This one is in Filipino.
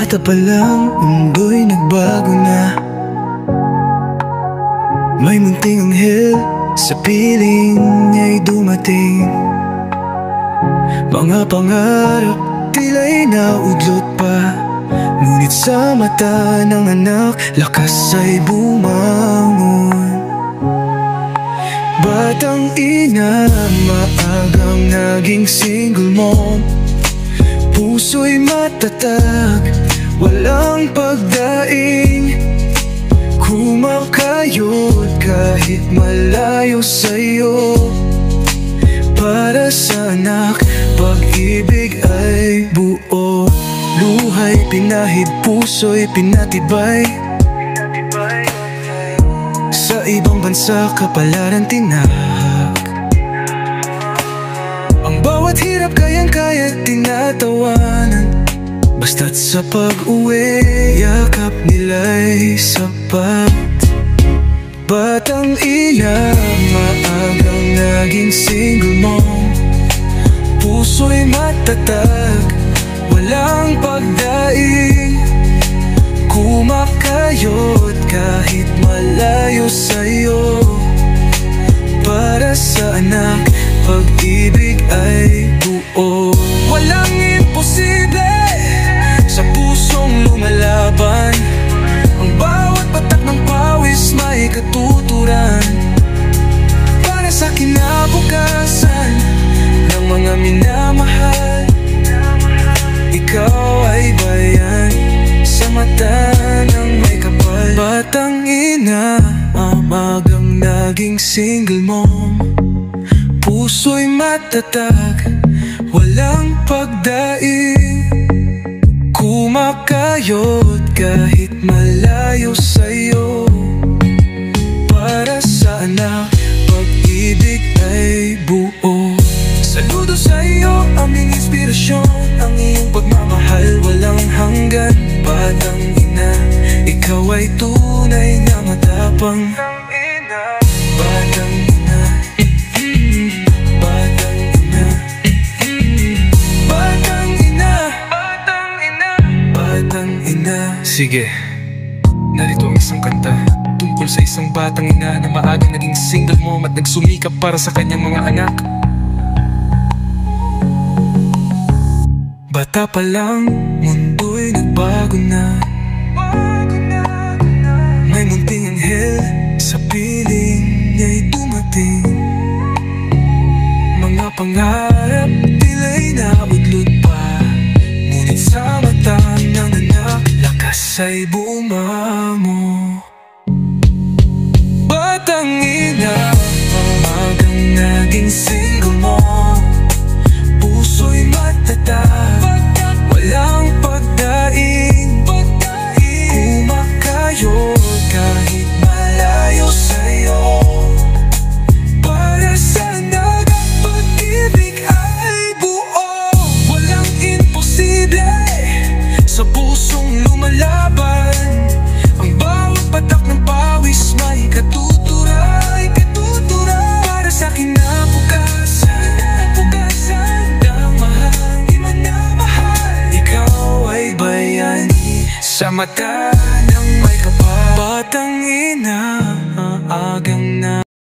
Bata pa lang, mundo'y nagbago na. May munting anghel sa piling niya'y dumating. Mga pangarap tila'y naudlot pa, ngunit sa mata ng anak, lakas ay bumangon. Batang ina, maagang naging single mom. Puso'y matatag, walang pagdaing. Kumakayod kahit malayo sa'yo. Para sa anak, pag-ibig ay buo. Luha'y pinahid, puso'y pinatibay. Sa ibang bansa, kapalaran tinahak. Ang bawat hirap kayang-kaya tinatawanan. Basta't sa pag-uwi, yakap nila'y sapat. Batang ina, maagang naging single mom. Puso'y matatag, walang pagdaing. Kumakayod kahit malayo sa'yo. Para sa anak, pag-ibig ay buo. Walang imposible sa pusong lumalaban. Ang bawat patak ng pawis may katuturan. Para sa kinabukasan ng mga minamahal, ikaw ay bayan sa mata ng may kapal. Batang ina, amagang naging single mom. Puso'y matatag, walang pagdaing. Kumakayod kahit malayo sa'yo. Para sa anak, pag-ibig ay buo. Saludo sa'yo, aming inspirasyon. Ang iyong pagmamahal walang hanggan. Batang ina, ikaw ay tunay na matapang. Batang ina, batang ina, batang ina, batang ina. Sige, narito ang isang kanta tungkol sa isang batang ina na maagang naging single mom at nagsumikap para sa kanyang mga anak. Bata pa lang, mundo'y nagbago na. May munting anghel sa piling niya'y dumating. Mga pangarap tila'y naudlot pa, ngunit sa mata ng anak, lakas ay bumango. Batang ina, maagang naging single mom. Puso'y matatag, walang pagdaing. Kumakayod kahit malayo sa'yo. Para sa anak, pag-ibig ay buo. Walang imposible sa pusong lumalaban. Ang bawat patak ng pawis may katuturan. Para sa kinabukasan ng mahal, di man na mahal, ikaw ay bayani sa mata